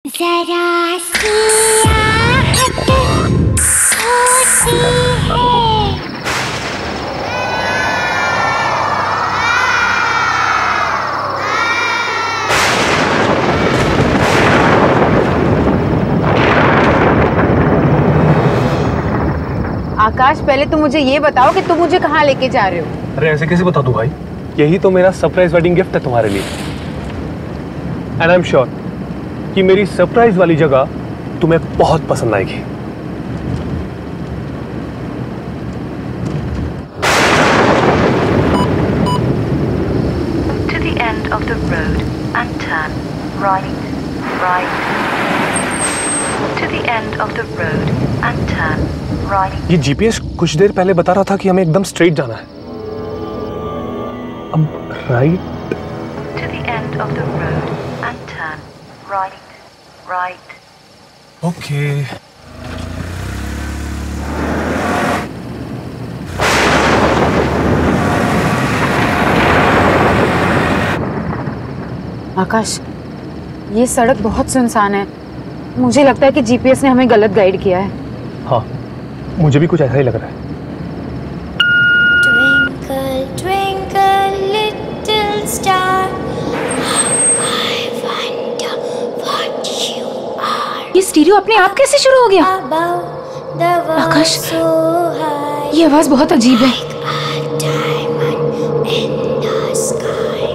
जरा सी आहट होती है। आकाश, पहले तुम मुझे ये बताओ कि तुम मुझे कहाँ लेके जा रहे हो? अरे ऐसे कैसे बता दूं भाई? यही तो मेरा सरप्राइज वेडिंग गिफ्ट है तुम्हारे लिए। एंड आई एम श्योर कि मेरी सरप्राइज वाली जगह तुम्हें बहुत पसंद आएगी। To the end of the road and turn right, right. To the end of the road and turn right. ये जीपीएस कुछ देर पहले बता रहा था कि हमें एकदम स्ट्रेट जाना है। अब right. To the end of the road and turn right, right. Okay. Akash, ये सड़क बहुत सुनसान है। मुझे लगता है कि जीपीएस ने हमें गलत गाइड किया है। हाँ, मुझे भी कुछ ऐसा ही लग रहा है। Twinkle, twinkle, little star, I wonder what you are. ये स्टीरियो अपने आप कैसे शुरू हो गया? Above the world Akash, so high, ये आवाज बहुत अजीब है। like a diamond in the sky.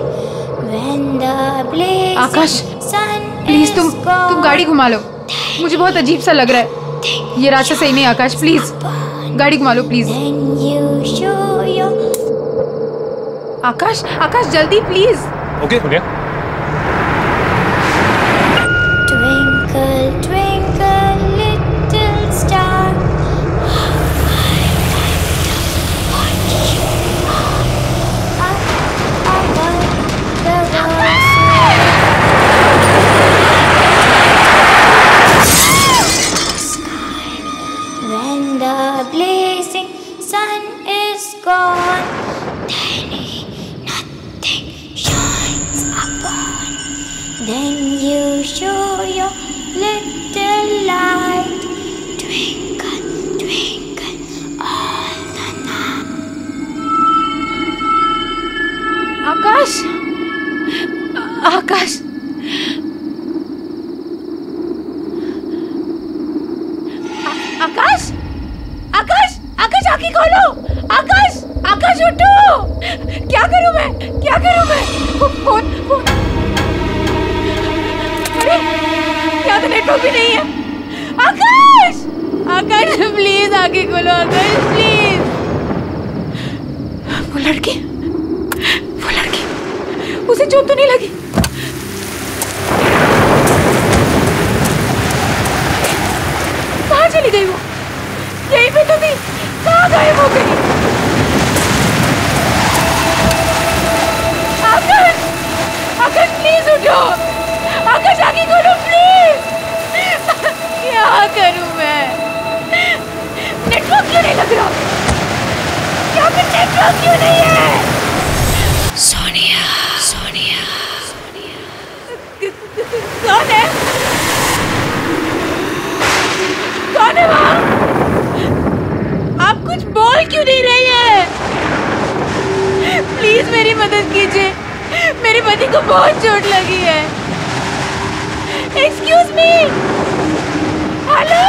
When the blazing Akash, sun please is तुम gone, गाड़ी घुमा लो। मुझे बहुत अजीब सा लग रहा है। ये रास्ता सही नहीं। आकाश प्लीज गाड़ी घुमा लो please. then you show your Akash, Akash जल्दी प्लीज। ओके, हो गया। twinkle, twinkle, little star. I wonder what you are. Up above the world sky. When the blazing sun is gone, then nothing shines upon. Then you show your little light, twinkle, twinkle all the night. आकाश, आकाश, आकाश, आकाश, आकाश आंखें खोलो। आकाश, आकाश उठो। क्या करूं मैं? क्या करूं मैं? Phone, phone. अरे, यहाँ तो नेटवर्क भी नहीं है। आकाश, आकाश प्लीज आंखें खोलो। आकाश प्लीज। वो लड़की, उसे चोट तो नहीं लगी? कहाँ चली गई वो? यहीं पे तो थी। कहाँ गायब हो गई? आकाश, आकाश प्लीज उठो। आकाश आगे खोलो प्लीज। क्या करूं मैं? नेटवर्क क्यों नहीं लग रहा? यहाँ पे नेटवर्क क्यों नहीं है? सोनिया, सोनिया, कौन है? कौन है वहाँ? आप कुछ बोल क्यों नहीं रही है? प्लीज मेरी मदद कीजिए। मेरे पति को बहुत चोट लगी है। Excuse me. हेलो।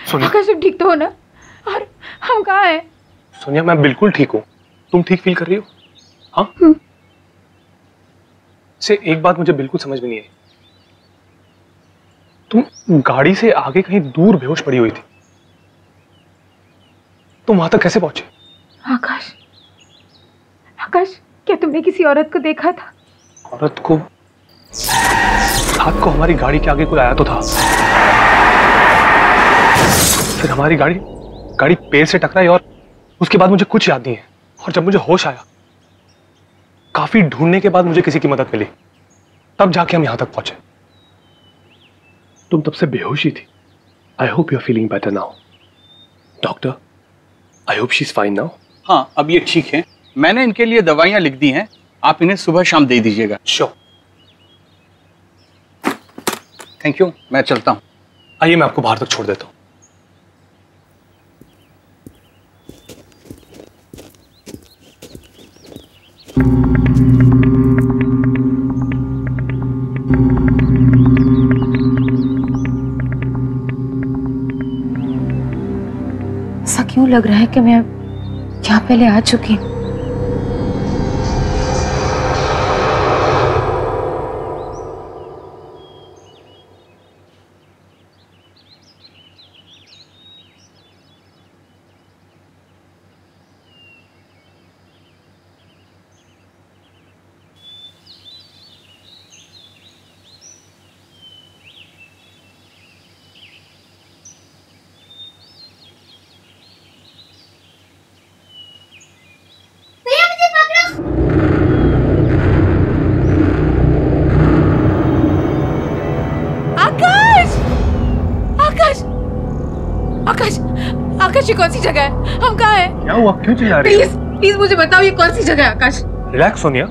सोनिया, आकाश तुम ठीक तो हो ना? और हम कहाँ हैं? सोनिया मैं बिल्कुल ठीक हूँ। तुम ठीक फील कर रही हो? हाँ? से एक बात मुझे बिल्कुल समझ में नहीं आई। तुम गाड़ी से आगे कहीं दूर बेहोश पड़ी हुई थी, तुम वहां तक कैसे पहुंचे? आकाश, आकाश क्या तुमने किसी औरत को देखा था? औरत को? रात को हमारी गाड़ी के आगे कोई आया तो था, फिर हमारी गाड़ी पेड़ से टकराई और उसके बाद मुझे कुछ याद नहीं है। और जब मुझे होश आया, काफी ढूंढने के बाद मुझे किसी की मदद मिली, तब जाके हम यहां तक पहुंचे। तुम तब से बेहोश ही थी। I hope you are feeling better now. Doctor, I hope she is fine now. हाँ, अब ये ठीक है। मैंने इनके लिए दवाइयां लिख दी हैं, आप इन्हें सुबह शाम दे दीजिएगा। श्योर। थैंक यू, मैं चलता हूँ। आइए मैं आपको बाहर तक छोड़ देता हूँ। ऐसा क्यों लग रहा है कि मैं यहाँ पहले आ चुकी हूँ? आकाश, ये कौन सी जगह है? हम कहाँ हैं? क्या हुआ? क्यों चिल्ला रही है? प्लीज मुझे बताओ ये कौन सी जगह है आकाश? रिलैक्स सोनिया,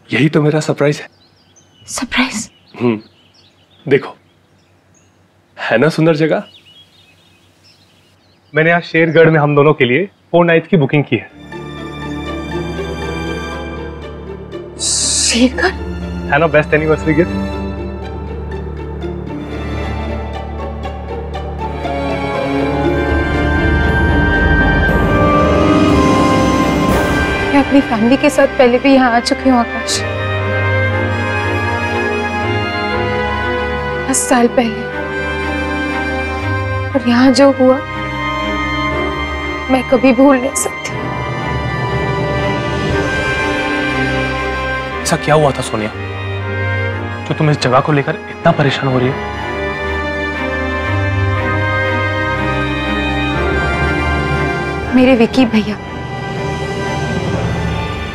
यही तो मेरा सरप्राइज है। सरप्राइज? देखो, है ना सुंदर जगह? मैंने आज शेरगढ़ में हम दोनों के लिए 4 नाइट की बुकिंग की है। शेरगढ़? है ना बेस्ट एनिवर्सरी गिफ्ट? मैं अपनी फैमिली के साथ पहले भी यहाँ आ चुकी हूँ आकाश, 10 साल पहले। और यहाँ जो हुआ मैं कभी भूल नहीं सकती। ऐसा क्या हुआ था सोनिया जो तुम इस जगह को लेकर इतना परेशान हो रही हो? मेरे विकी भैया,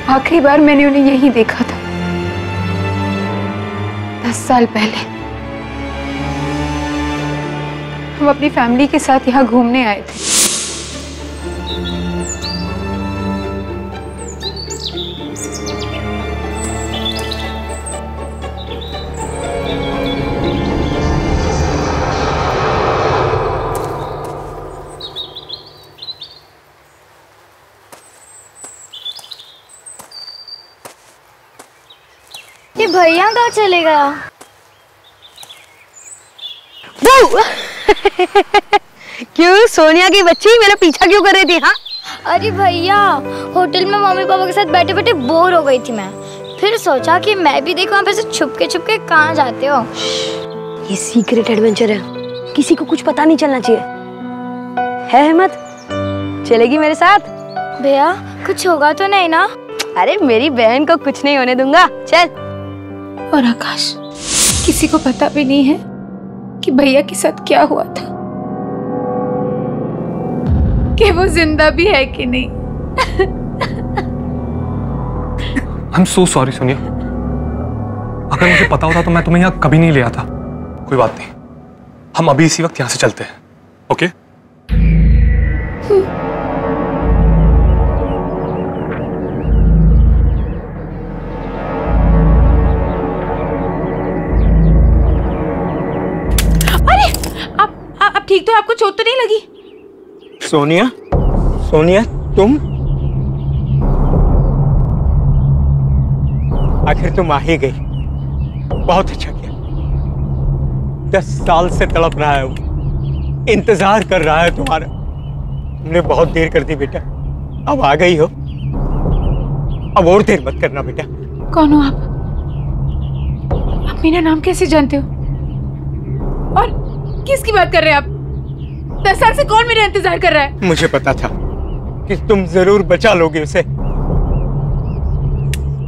आखिरी बार मैंने उन्हें यहीं देखा था 10 साल पहले। हम अपनी फैमिली के साथ यहाँ घूमने आए थे। ये भैया कहाँ चले गया? क्यों सोनिया की बच्ची मेरा पीछा क्यों कर रही थी? हाँ, अरे भैया, होटल में मम्मी पापा के साथ बैठे बैठे बोर हो गई थी मैं। फिर सोचा कि मैं भी देखूं आप ऐसे छुप के कहाँ जाते हो। ये सीक्रेट एडवेंचर है, किसी को कुछ पता नहीं चलना चाहिए। है हिम्मत? चलेगी मेरे साथ? भैया कुछ होगा तो नहीं ना? अरे मेरी बहन को कुछ नहीं होने दूंगा, चल। और आकाश, किसी को पता भी नहीं है कि भैया के साथ क्या हुआ था, कि वो जिंदा भी है कि नहीं। I am so sorry Sonia, अगर मुझे पता होता तो मैं तुम्हें यहाँ कभी नहीं ले आता। कोई बात नहीं, हम अभी इसी वक्त यहाँ से चलते हैं। ओके? आप ठीक तो? आपको चोट तो नहीं लगी? सोनिया, सोनिया तुम? आखिर तुम आ ही गई, बहुत अच्छा किया। 10 साल से तड़प रहा है वो, इंतजार कर रहा है तुम्हारा। तुमने बहुत देर कर दी बेटा, अब आ गई हो, अब और देर मत करना बेटा। कौन हो आप मेरा नाम कैसे जानते हो? और किसकी बात कर रहे हैं आप? 10 साल से कौन मेरा इंतजार कर रहा है? मुझे पता था कि तुम जरूर बचा लोगे उसे।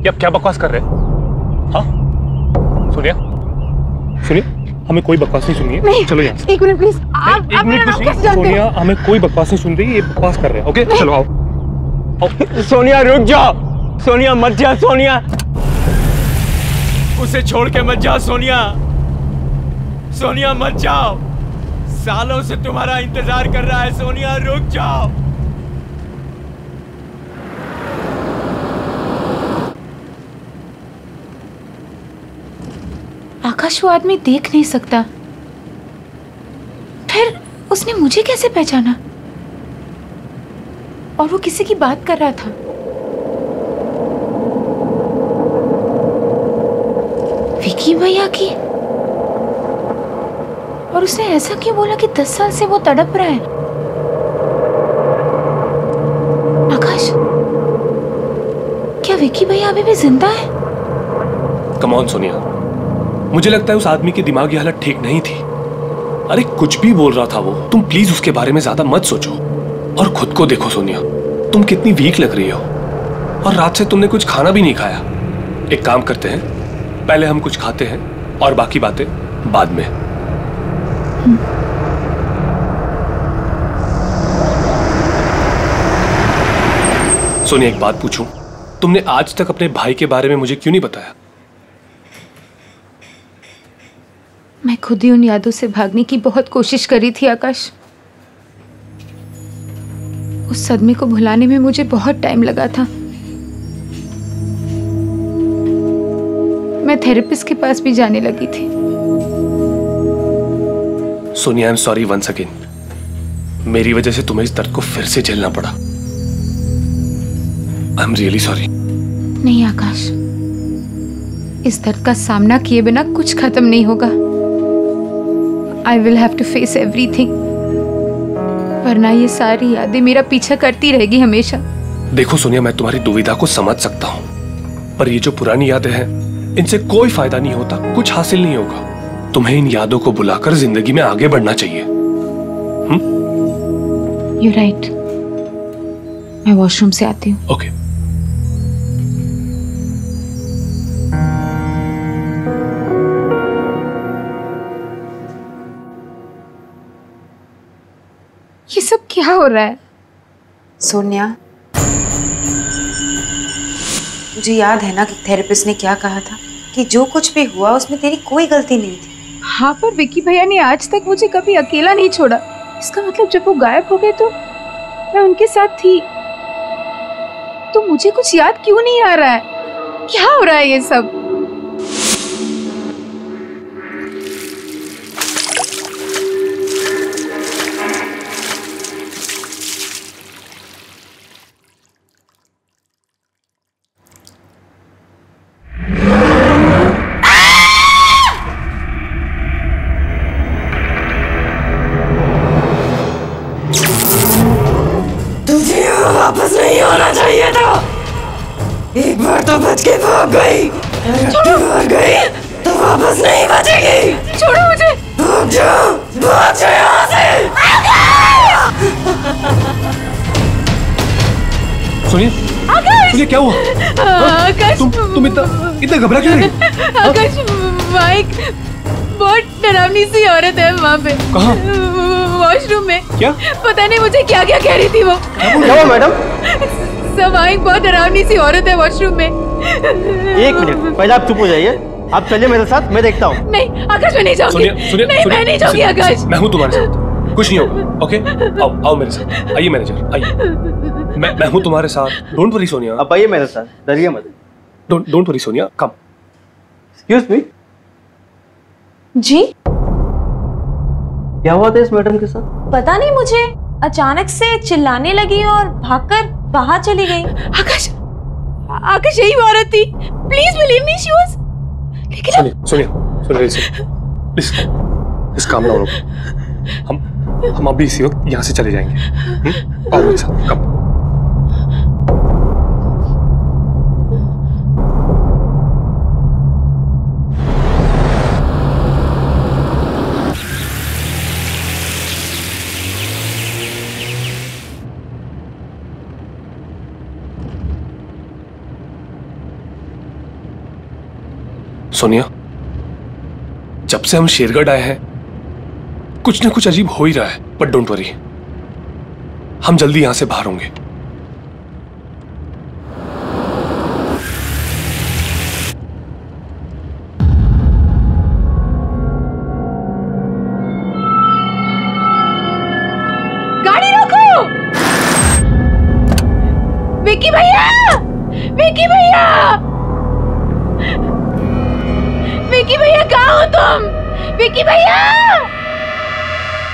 ये आप क्या बकवास कर रहे हैं? हाँ सुनिए, सुनिए, हमें कोई बकवास नहीं सुनिए। नहीं, चलो यहाँ से। एक मिनट प्लीज। आप मेरा नाम कैसे जानते हो? सोनिया, हमें कोई बकवास नहीं सुन रही, ये बकवास कर रहे हैं। ओके चलो आओ। सोनिया रुक जाओ, सोनिया मत जा, सोनिया उसे छोड़ के मत जाओ, सोनिया, सोनिया मत जाओ, सालों से तुम्हारा इंतजार कर रहा है, सोनिया रुक जाओ। आकाश वो आदमी देख नहीं सकता, फिर उसने मुझे कैसे पहचाना? और वो किसी की बात कर रहा था। विकी भैया की। और उसने ऐसा क्यों बोला कि 10 साल से वो तड़प रहा है? आकाश, क्या विकी भैया अभी भी जिंदा है? कम ऑन सोनिया, मुझे लगता है उस आदमी की दिमागी हालत ठीक नहीं थी। अरे कुछ भी बोल रहा था वो, तुम प्लीज उसके बारे में ज्यादा मत सोचो और खुद को देखो सोनिया, तुम कितनी वीक लग रही हो और रात से तुमने कुछ खाना भी नहीं खाया। एक काम करते हैं, पहले हम कुछ खाते हैं और बाकी बातें बाद में। सोनिया एक बात पूछूं, तुमने आज तक अपने भाई के बारे में मुझे क्यों नहीं बताया? मैं खुद ही उन यादों से भागने की बहुत कोशिश करी थी आकाश। उस सदमे को भुलाने में मुझे बहुत टाइम लगा था। मैं थेरेपिस्ट के पास भी जाने लगी थी। Sonia I am sorry once again, मेरी वजह से तुम्हें इस दर्द को फिर से झेलना पड़ा। I am really sorry. नहीं आकाश, इस दर्द का सामना किए बिना कुछ खत्म नहीं होगा। I will have to face everything, वरना ये सारी यादें मेरा पीछा करती रहेगी हमेशा। देखो सोनिया, मैं तुम्हारी दुविधा को समझ सकता हूँ, पर ये जो पुरानी यादें हैं, इनसे कोई फायदा नहीं होता, कुछ हासिल नहीं होगा। तुम्हें इन यादों को बुलाकर जिंदगी में आगे बढ़ना चाहिए। You're right. मैं वॉशरूम से आती हूँ। ओके। ये सब क्या हो रहा है? सोनिया, मुझे याद है ना कि थेरेपिस्ट ने क्या कहा था कि जो कुछ भी हुआ उसमें तेरी कोई गलती नहीं थी। हाँ, पर विकी भैया ने आज तक मुझे कभी अकेला नहीं छोड़ा। इसका मतलब जब वो गायब हो गए तो मैं उनके साथ थी। तो मुझे कुछ याद क्यों नहीं आ रहा है? क्या हो रहा है ये सब? वापस नहीं होना चाहिए था। एक बार तो बच के भाग गई, भाग गई तो वापस नहीं बचेगी। छोड़ो मुझे। भाग जाओ यहाँ से। सोनिया, सोनिया क्या हुआ? आकाश, तुम इतना घबरा क्यों रही? आकाश, माइक बहुत डरावनी सी औरत है वहाँ पे। कहाँ? वॉशरूम में। क्या? पता नहीं मुझे क्या क्या कह रही थी वो। क्या हुआ मैडम? सब माइक बहुत डरावनी सी औरत है वॉशरूम में। एक मिनट, पहले आप चुप हो जाइए। आप चलिए मेरे साथ, मैं देखता हूँ। नहीं आकाश, मैं नहीं जाऊंगी। नहीं, मैं नहीं जाऊंगी आकाश। मैं हूँ तुम्हारे साथ, कुछ नहीं होगा। ओके, आओ मेरे साथ। आइए मैनेजर, आइए। मैं हूँ तुम्हारे साथ। Don't worry Sonia. आप आइए मेरे साथ, डरिए मत। Don't worry Sonia, come. Excuse me. जी, क्या हुआ था इस मैडम के साथ? पता नहीं, मुझे अचानक से चिल्लाने लगी और भागकर बाहर चली गई। आकाश यही औरत थी। Please believe me, she was. लेकिन सोनिया, प्लीज इस काम ना रोको। हम अभी इसी वक्त यहाँ से चले जाएंगे। आओ मेरे साथ, कम। सोनिया, जब से हम शेरगढ़ आए हैं कुछ ना कुछ अजीब हो ही रहा है, बट डोंट वरी, हम जल्दी यहां से बाहर होंगे। गाड़ी रोको! विकी भैया! विकी भैया! विकी भैया कहाँ हो तुम? विकी भैया!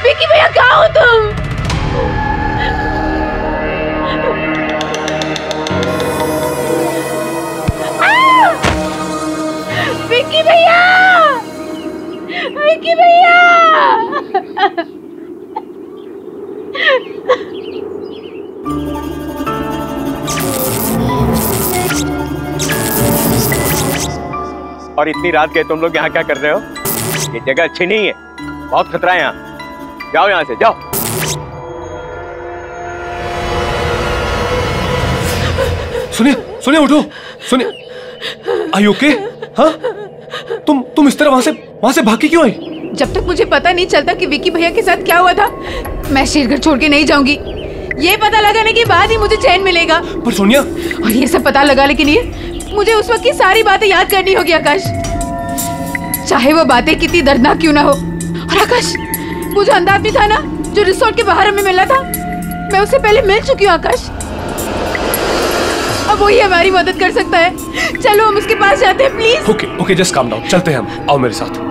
विकी भैया कहाँ हो तुम? विकी भैया! विकी भैया! और इतनी रात गए तुम लोग यहाँ क्या कर रहे हो? ये जगह अच्छी नहीं है, बहुत खतरा है यहाँ। जाओ यहाँ से, जाओ। सुनिए, सुनिए, उठो, सुनिए। Are you okay? हाँ? तुम इस तरह वहां से भाग के क्यों आई? जब तक मुझे पता नहीं चलता कि विकी भैया के साथ क्या हुआ था, मैं शेरगढ़ छोड़ के नहीं जाऊंगी। ये पता लगाने के बाद ही मुझे चैन मिलेगा। पर सोनिया, और ये सब पता लगा लेकिन ये मुझे उस वक्त की सारी बातें याद करनी होगी आकाश, चाहे वो बातें कितनी दर्दनाक क्यों ना हो। और आकाश, वो जो अंधा आदमी था ना जो रिसोर्ट के बाहर हमें मिला था, मैं उससे पहले मिल चुकी हूँ आकाश। अब वही हमारी मदद कर सकता है। चलो हम उसके पास जाते हैं please. Okay okay, just calm down, चलते हैं हम। आओ मेरे साथ।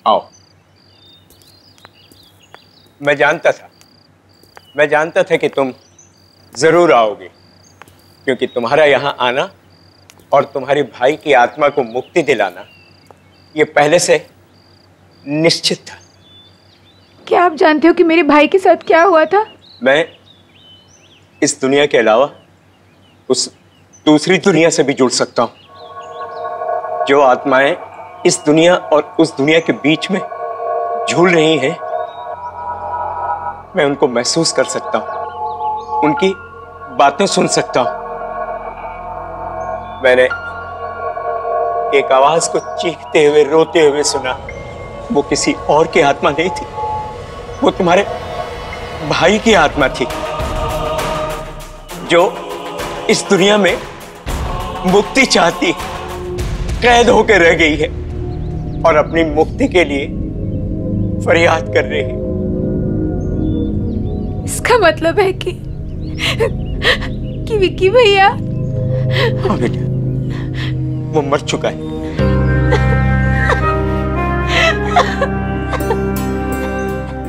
आओ। मैं जानता था कि तुम जरूर आओगे, क्योंकि तुम्हारा यहाँ आना और तुम्हारे भाई की आत्मा को मुक्ति दिलाना ये पहले से निश्चित था। क्या आप जानते हो कि मेरे भाई के साथ क्या हुआ था? मैं इस दुनिया के अलावा उस दूसरी दुनिया से भी जुड़ सकता हूं। जो आत्माएं इस दुनिया और उस दुनिया के बीच में झूल रही हैं, मैं उनको महसूस कर सकता हूं, उनकी बातें सुन सकता हूं। मैंने एक आवाज को चीखते हुए, रोते हुए सुना। वो किसी और की आत्मा नहीं थी, वो तुम्हारे भाई की आत्मा थी, जो इस दुनिया में मुक्ति चाहती, कैद होकर रह गई है और अपनी मुक्ति के लिए फरियाद कर रही है। इसका मतलब है कि विकी भैया। हाँ बेटा, वो मर चुका है।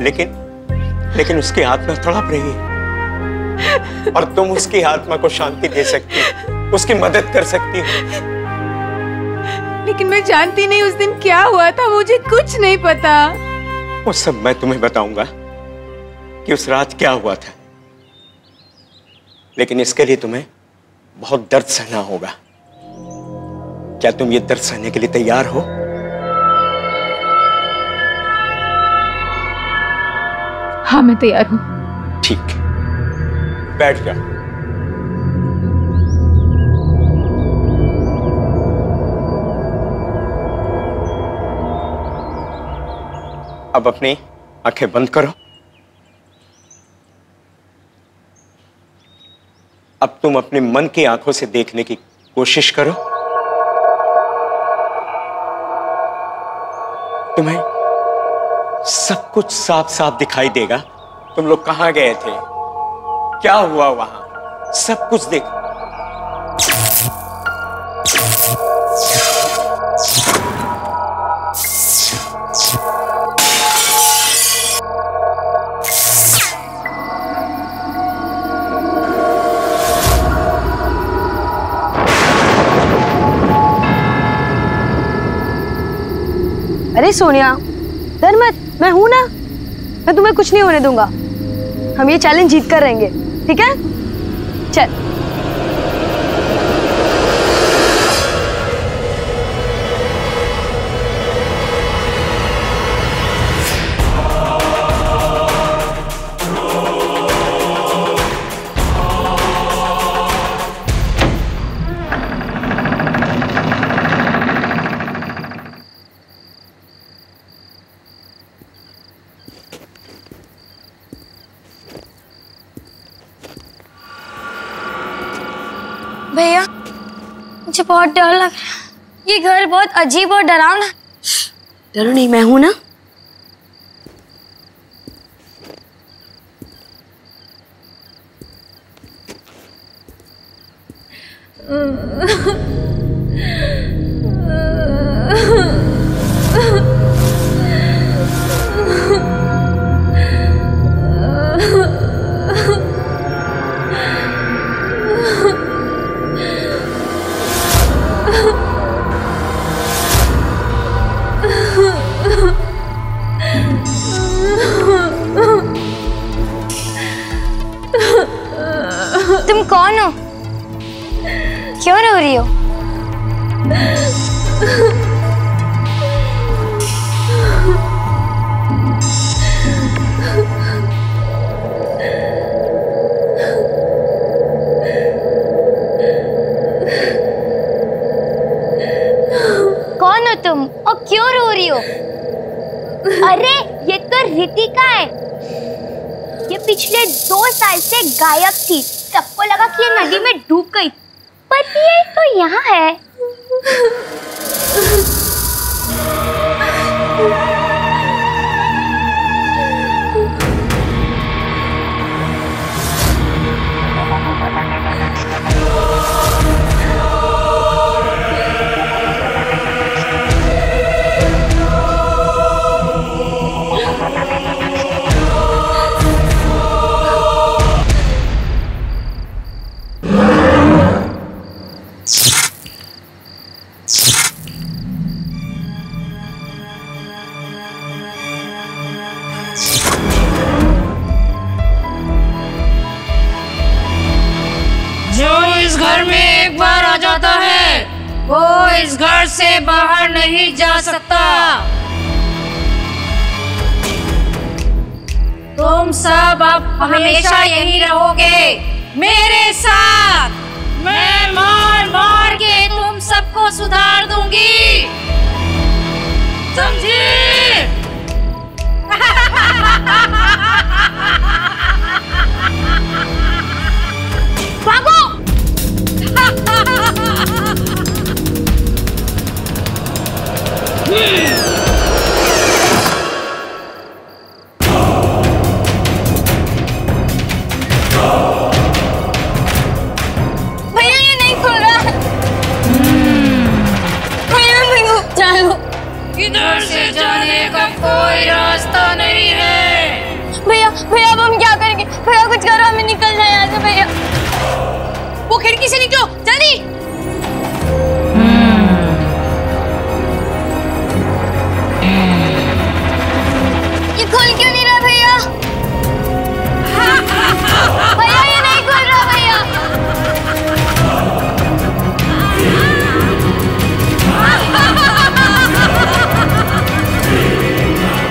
लेकिन उसकी आत्मा तड़प रही है और तुम उसकी आत्मा को शांति दे सकती हो, उसकी मदद कर सकती हो। लेकिन मैं जानती नहीं उस दिन क्या हुआ था, मुझे कुछ नहीं पता। वो सब मैं तुम्हें बताऊंगा कि उस रात क्या हुआ था, लेकिन इसके लिए तुम्हें बहुत दर्द सहना होगा। क्या तुम ये दर्द सहने के लिए तैयार हो? हाँ, मैं तैयार हूं। ठीक, बैठ जाओ। अब अपनी आंखें बंद करो। अब तुम अपने मन की आंखों से देखने की कोशिश करो। तुम्हें सब कुछ साफ साफ दिखाई देगा। तुम लोग कहां गए थे, क्या हुआ वहां, सब कुछ देखो। अरे सोनिया, डर मत, मैं हूं ना, मैं तुम्हें कुछ नहीं होने दूंगा। हम ये चैलेंज जीत कर रहेंगे, ठीक है? चल। भैया, मुझे बहुत डर लग रहा है। ये घर बहुत अजीब और डरावना। डरो नहीं, मैं हूं ना। तुम कौन हो? क्यों रो रही हो? कौन हो तुम और क्यों रो रही हो? अरे ये तो रितिका है। ये पिछले 2 साल से गायब थी। सबको लगा कि ये नदी में डूब गई, पर ये तो यहाँ है। घर में एक बार आ जाता है वो इस घर से बाहर नहीं जा सकता। तुम सब अब हमेशा यहीं रहोगे मेरे साथ। मैं मार मार के तुम सबको सुधार दूंगी, समझी? भागो! भैया ये नहीं खुल रहा। भैया मेरे को चलो। इधर से जाने का कोई रास्ता नहीं है। भैया भैया अब हम क्या करेंगे? भैया कुछ करो, हमें निकलना है यहाँ से। भैया वो खिड़की से निकलो जल्दी। ये खुल क्यों नहीं रहा भैया? भैया ये नहीं खुल रहा भैया।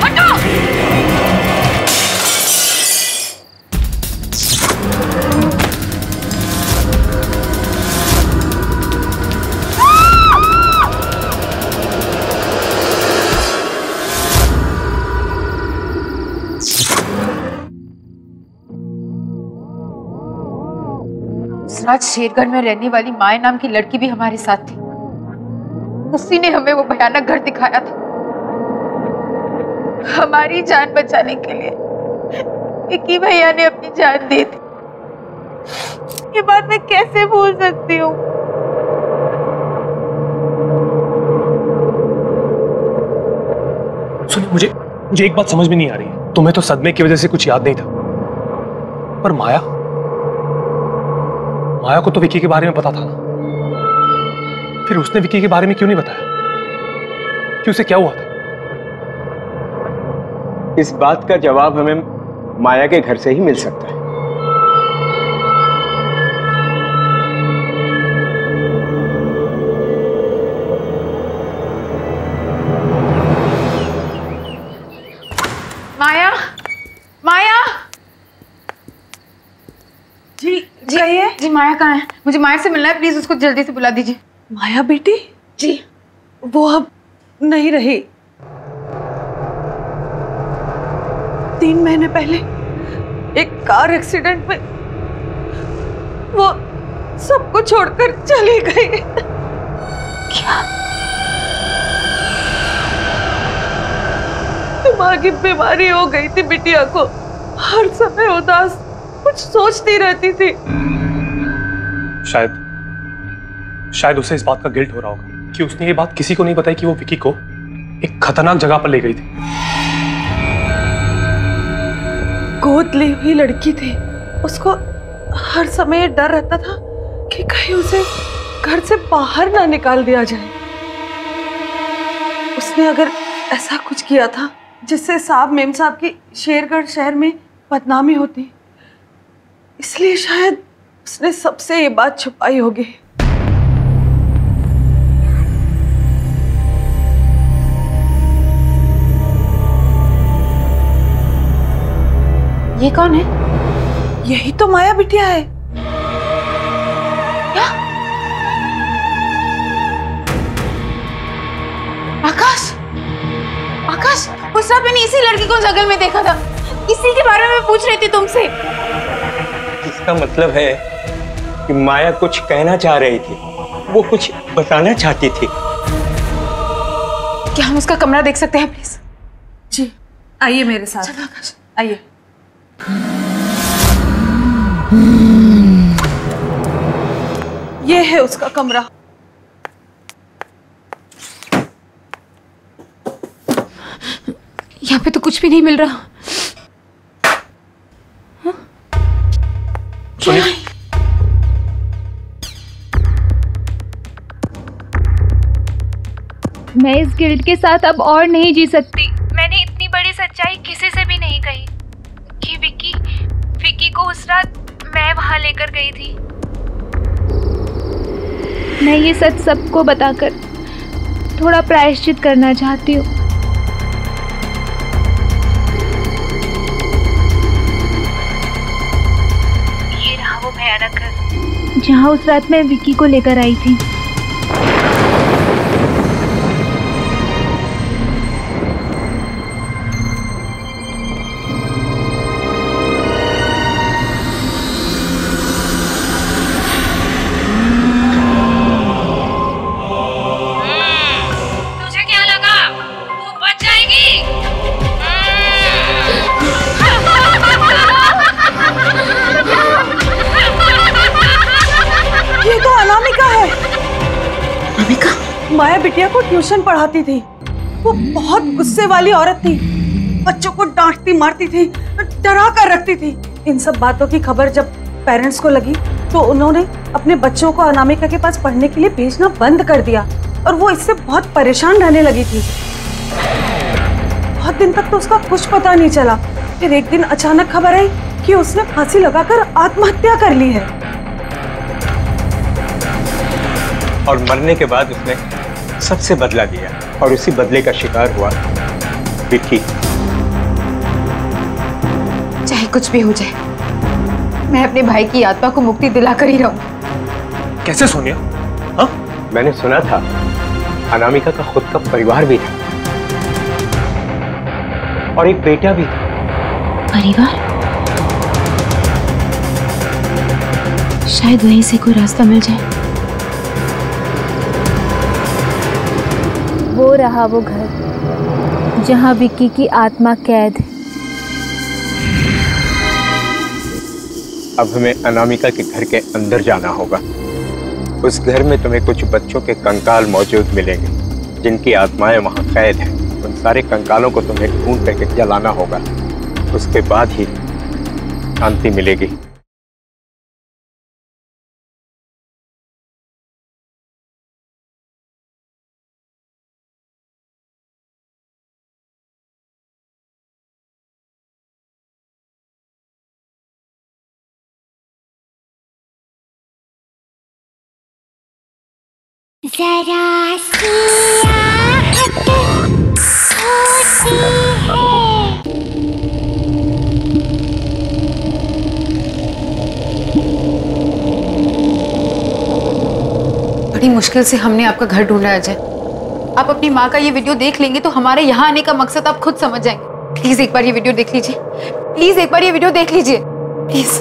हटो! रात शेरगढ़ में रहने वाली माया नाम की लड़की भी हमारे साथ थी। उसी ने हमें वो भयानक घर दिखाया था। हमारी जान बचाने के लिए विक्की भैया ने अपनी जान दी थी। ये बात मैं कैसे भूल सकती हूँ? सुनिए, मुझे एक बात समझ में नहीं आ रही है। तुम्हें तो सदमे की वजह से कुछ याद नहीं था, पर माया को तो विकी के बारे में पता था ना, फिर उसने विकी के बारे में क्यों नहीं बताया कि उसे क्या हुआ था? इस बात का जवाब हमें माया के घर से ही मिल सकता है। माया, माया। जी कहिए। जी माया कहाँ है? मुझे माया से मिलना है, प्लीज उसको जल्दी से बुला दीजिए। माया बेटी? जी। वो अब नहीं रही। 3 महीने पहले एक कार एक्सीडेंट में वो सबको छोड़कर चली गई। क्या? दिमागी बीमारी हो गई थी बिटिया को, हर समय उदास, कुछ सोचती रहती थी। शायद उसे इस बात का गिल्ट हो रहा होगा कि उसने ये बात किसी को नहीं बताई कि वो विकी को एक खतरनाक जगह पर ले गई थी। गोद ली हुई लड़की थी, उसको हर समय डर रहता था कि कहीं उसे घर से बाहर ना निकाल दिया जाए। उसने अगर ऐसा कुछ किया था जिससे साहब मेम साहब की शेरगढ़ शहर में बदनामी होती, इसलिए शायद उसने सबसे ये बात छुपाई होगी। ये कौन है? यही तो माया बिटिया है। क्या? आकाश, आकाश, उस रात मैंने इसी लड़की को जंगल में देखा था, इसी के बारे में पूछ रही थी तुमसे। इसका मतलब है कि माया कुछ कहना चाह रही थी, वो कुछ बताना चाहती थी। क्या हम उसका कमरा देख सकते हैं प्लीज? जी आइए मेरे साथ, आइए। ये है उसका कमरा। यहाँ पे तो कुछ भी नहीं मिल रहा। सुनिए, मैं इस गिल्ट के साथ अब और नहीं जी सकती। मैंने इतनी बड़ी सच्चाई किसी से भी नहीं कही कि विकी को उस रात मैं वहां लेकर गई थी। मैं ये सच सबको बताकर थोड़ा प्रायश्चित करना चाहती हूँ। ये रहा वो भयानक घर जहाँ उस रात मैं विकी को लेकर आई थी। माया बिटिया को ट्यूशन पढ़ाती थी। वो बहुत गुस्से वाली औरत थी, बच्चों को डांटती मारती थी, डरा कर रखती थी। इन सब बातों की खबर जब पेरेंट्स को लगी तो उन्होंने अपने बच्चों को अनामिका के पास पढ़ने के लिए भेजना बंद कर दिया और वो इससे बहुत परेशान रहने लगी थी। बहुत दिन तक तो उसका कुछ पता नहीं चला। फिर एक दिन अचानक खबर आई कि उसने फांसी लगाकर आत्महत्या कर ली है। और मरने के बाद उसने सबसे बदला लिया और उसी बदले का शिकार हुआ विक्की। चाहे कुछ भी हो जाए, मैं अपने भाई की आत्मा को मुक्ति दिलाकर ही रहूं। कैसे सोनिया? हाँ? मैंने सुना था अनामिका का खुद का परिवार भी था और एक बेटा भी था। परिवार? शायद वहीं से कोई रास्ता मिल जाए। वो रहा वो घर जहां विक्की की आत्मा कैद है। अब हमें अनामिका के घर के अंदर जाना होगा। उस घर में तुम्हें कुछ बच्चों के कंकाल मौजूद मिलेंगे जिनकी आत्माएं वहां कैद हैं। उन सारे कंकालों को तुम्हें ढूंढ करके जलाना होगा, उसके बाद ही शांति मिलेगी। जरा सी आहट होती है। बड़ी मुश्किल से हमने आपका घर ढूंढा अजय। आप अपनी माँ का ये वीडियो देख लेंगे तो हमारे यहाँ आने का मकसद आप खुद समझ जाएंगे। प्लीज एक बार ये वीडियो देख लीजिए, प्लीज एक बार ये वीडियो देख लीजिए, प्लीज।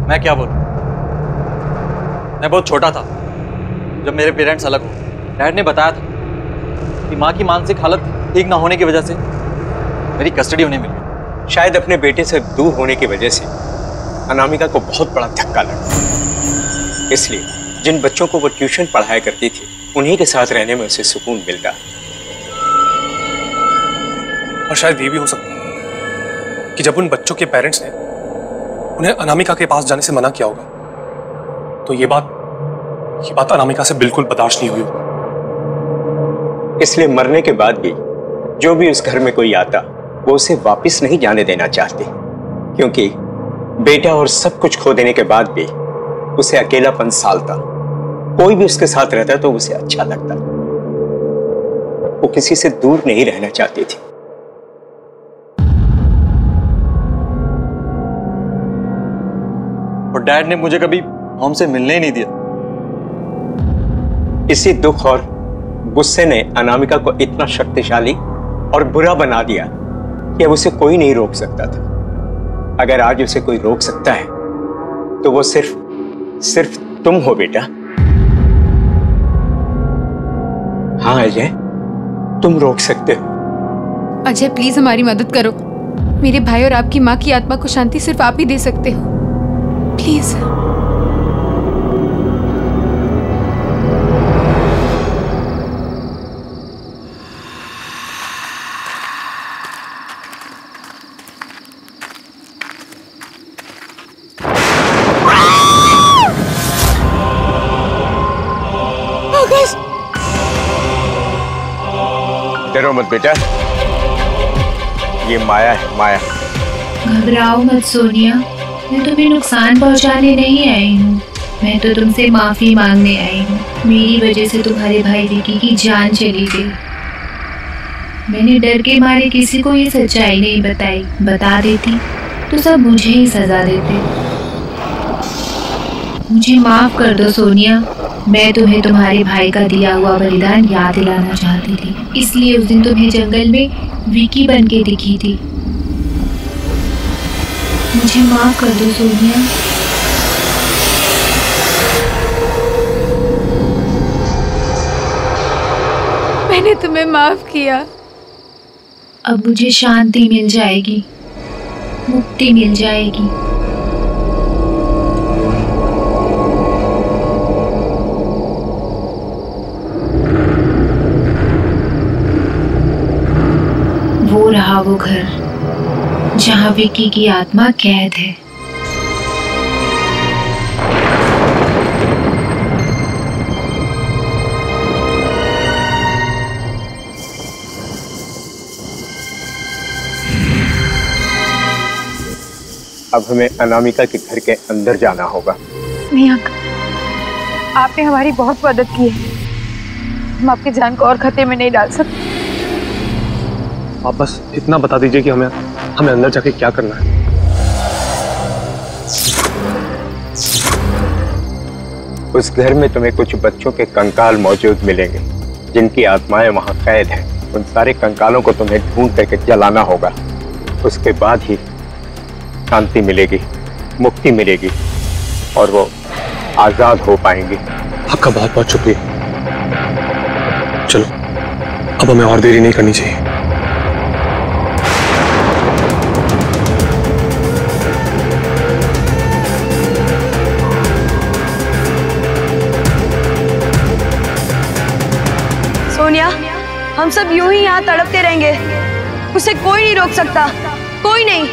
मैं क्या बोलूं? मैं बहुत छोटा था जब मेरे पेरेंट्स अलग हुए। डैड ने बताया था कि माँ की मानसिक हालत ठीक ना होने की वजह से मेरी कस्टडी उन्हें मिली। शायद अपने बेटे से दूर होने की वजह से अनामिका को बहुत बड़ा धक्का लगा, इसलिए जिन बच्चों को वो ट्यूशन पढ़ाया करती थी उन्हीं के साथ रहने में उसे सुकून मिलता। और शायद ये भी हो सकता है कि जब उन बच्चों के पेरेंट्स ने उन्हें अनामिका के पास जाने से मना किया होगा तो ये बात अनामिका से बिल्कुल बर्दाश्त नहीं हुई होगी। इसलिए मरने के बाद भी जो भी उस घर में कोई आता वो उसे वापस नहीं जाने देना चाहते, क्योंकि बेटा और सब कुछ खो देने के बाद भी उसे अकेलापन सालता। कोई भी उसके साथ रहता तो उसे अच्छा लगता। वो किसी से दूर नहीं रहना चाहती थी। और डैड ने मुझे कभी हमसे मिलने ही नहीं दिया। इसी दुख और गुस्से ने अनामिका को इतना शक्तिशाली और बुरा बना दिया कि अब उसे कोई नहीं रोक सकता था। अगर आज उसे कोई रोक सकता है तो वो सिर्फ तुम हो बेटा। हाँ अजय, तुम रोक सकते हो। अजय प्लीज हमारी मदद करो। मेरे भाई और आपकी माँ की आत्मा को शांति सिर्फ आप ही दे सकते हो, प्लीज। डरो मत बेटा, ये माया है, माया। घबराओ मत सोनिया, मैं तुम्हें नुकसान पहुंचाने नहीं आई हूँ। मैं तो तुमसे माफी मांगने आई हूँ। मेरी वजह से तुम्हारे भाई विकी की जान चली गई। मैंने डर के मारे किसी को ये सच्चाई नहीं बताई। बता देती तो सब मुझे ही सजा देते। मुझे माफ कर दो सोनिया। मैं तुम्हें तुम्हारे भाई का दिया हुआ बलिदान याद दिलाना चाहती थी, इसलिए उस दिन तुम्हें जंगल में विकी बन के दिखी थी। मुझे माफ कर दो सोनिया। मैंने तुम्हें माफ किया। अब मुझे शांति मिल जाएगी, मुक्ति मिल जाएगी। वो रहा वो घर जहाँ विकी की आत्मा कैद है। अब हमें अनामिका के घर के अंदर जाना होगा। नहीं अंकल, आपने हमारी बहुत मदद की है। हम आपकी जान को और खतरे में नहीं डाल सकते। आप बस इतना बता दीजिए कि हमें अंदर जाके क्या करना है। उस घर में तुम्हें कुछ बच्चों के कंकाल मौजूद मिलेंगे। जिनकी आत्माएं वहां कैद हैं, उन सारे कंकालों को तुम्हें ढूंढ करके जलाना होगा। उसके बाद ही शांति मिलेगी, मुक्ति मिलेगी और वो आजाद हो पाएंगे। आपका बहुत बहुत शुक्रिया। चलो, अब हमें और देरी नहीं करनी चाहिए। सोनिया, हम सब यूं ही यहाँ तड़पते रहेंगे। उसे कोई नहीं रोक सकता, कोई नहीं।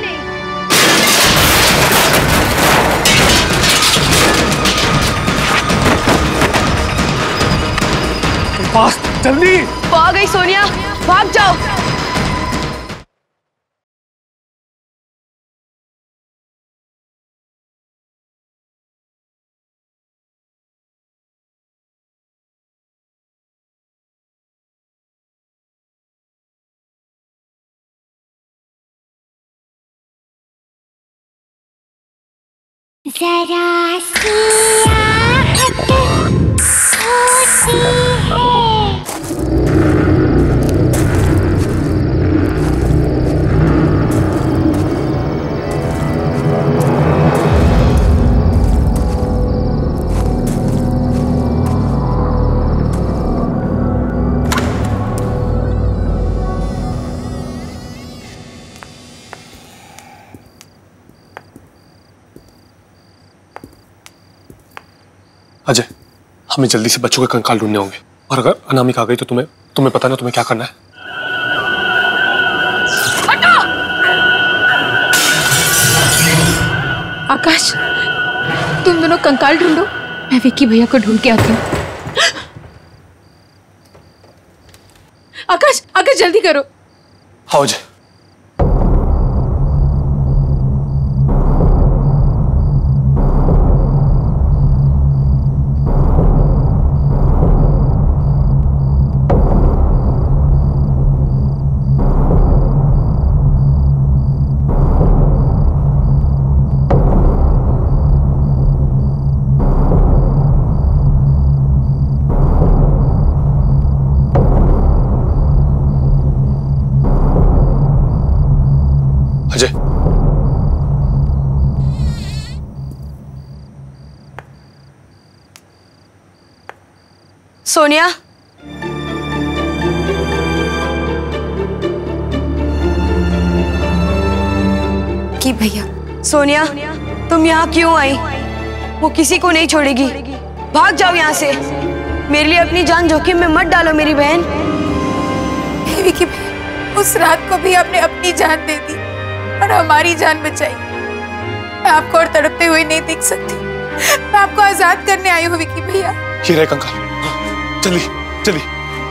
फास्ट, जल्दी। वो आ गई सोनिया, भाग जाओ। जरा सी आहट होती है। अजय, हमें जल्दी से बच्चों के कंकाल ढूंढने होंगे और अगर अनामिका आ गई तो तुम्हें पता ना तुम्हें क्या करना है। आकाश, तुम दोनों कंकाल ढूंढो, मैं विक्की भैया को ढूंढ के आती हूँ। आकाश, आकाश जल्दी करो। हाँ अजय। सोनिया, कि भैया। सोनिया, तुम यहाँ क्यों आई? वो किसी को नहीं छोड़ेगी। भाग जाओ यहाँ से। मेरे लिए अपनी जान जोखिम में मत डालो मेरी बहन। विक्की भैया, उस रात को भी आपने अपनी जान दे दी और हमारी जान बचाई। मैं आपको और तड़पते हुए नहीं देख सकती। मैं आपको आजाद करने आई हूँ विक्की भैया। ये रहे कंकाल। जल्दी जल्दी,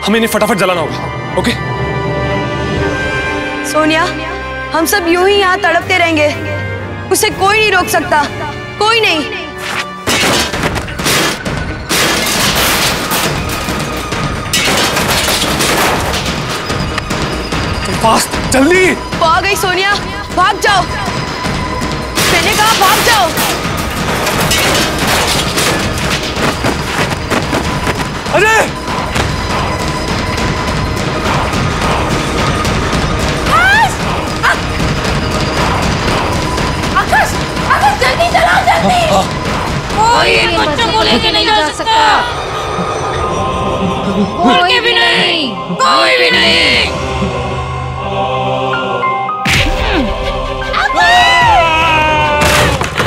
हमें इन्हें फटाफट जलाना होगा। ओके सोनिया, हम सब यूं ही यहाँ तड़पते रहेंगे। उसे कोई नहीं रोक सकता, कोई नहीं। फास्ट, जल्दी। वो आ गई सोनिया, भाग जाओ। मैंने कहा भाग जाओ। अरे आकाश, आकाश जल्दी चलाओ, जल्दी। कोई इन बच्चों को लेके नहीं जा सकता। कोई भी नहीं, कोई भी नहीं।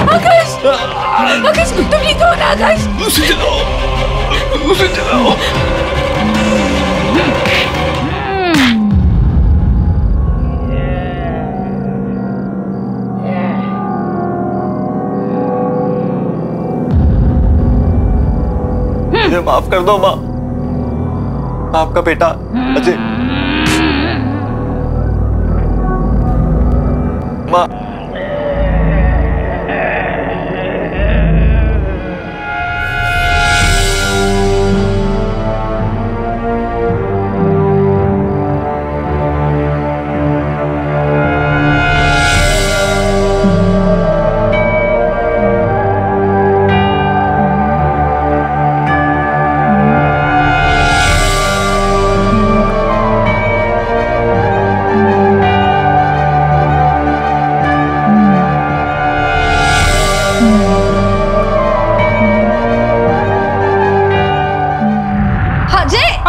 आकाश, आकाश तुम ये कौन? आकाश, उसे जलाओ, उसे जलाओ। मुझे माफ कर दो माँ। आपका बेटा अजय। माँ,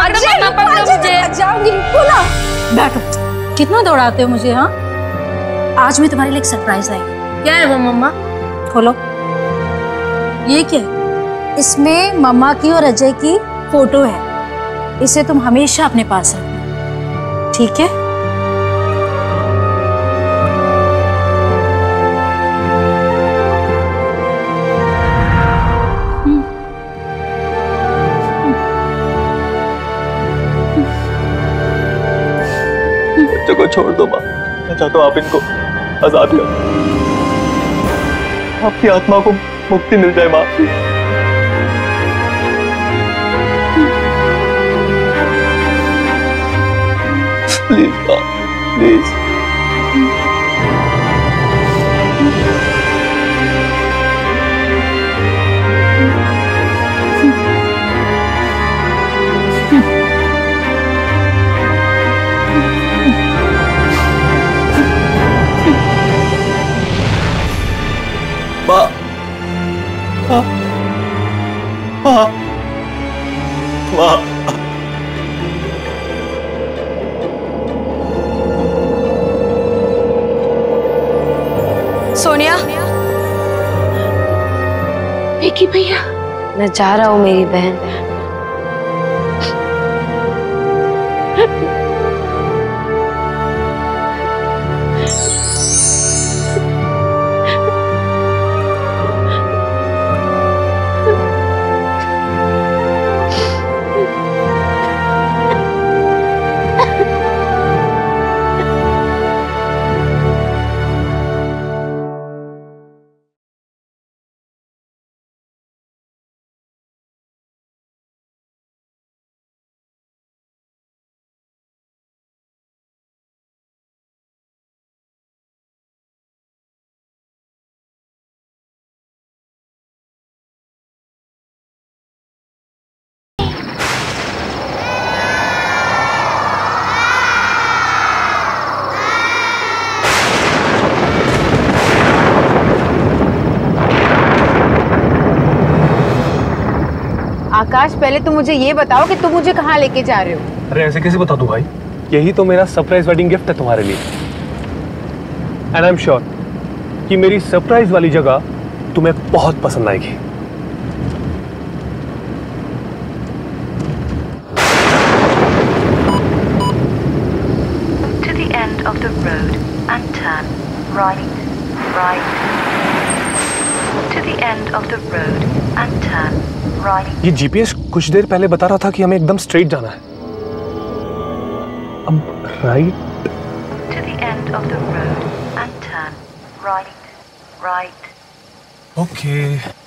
दो मम्मा पकड़ो मुझे। जाऊंगी, रुको ना। बैठो, कितना दौड़ाते हो मुझे? हाँ, आज मैं तुम्हारे लिए एक सरप्राइज लाई हूँ। क्या है वो मम्मा? खोलो। ये क्या है? इसमें मम्मा की और अजय की फोटो है। इसे तुम हमेशा अपने पास रखना, ठीक है? बच्चों को छोड़ दो माँ, मैं चाहता हूँ आप इनको आजाद करो, आपकी आत्मा को मुक्ति मिल जाए माँ। प्लीज माँ, प्लीज। माँ, माँ, माँ, माँ। सोनिया, विकी भैया, मैं जा रहा हूँ मेरी बहन। आकाश, पहले तुम मुझे ये बताओ कि तुम मुझे कहाँ लेके जा रहे हो? अरे ऐसे कैसे बता दूं भाई? यही तो मेरा सरप्राइज वेडिंग गिफ्ट है तुम्हारे लिए। एंड आई एम श्योर कि मेरी सरप्राइज वाली जगह तुम्हें बहुत पसंद आएगी। To the end of the road and turn right, right. To the end of the road and turn right. ये जीपीएस कुछ देर पहले बता रहा था कि हमें एकदम स्ट्रेट जाना है। अब right. To the end of the road and turn right, right. Okay.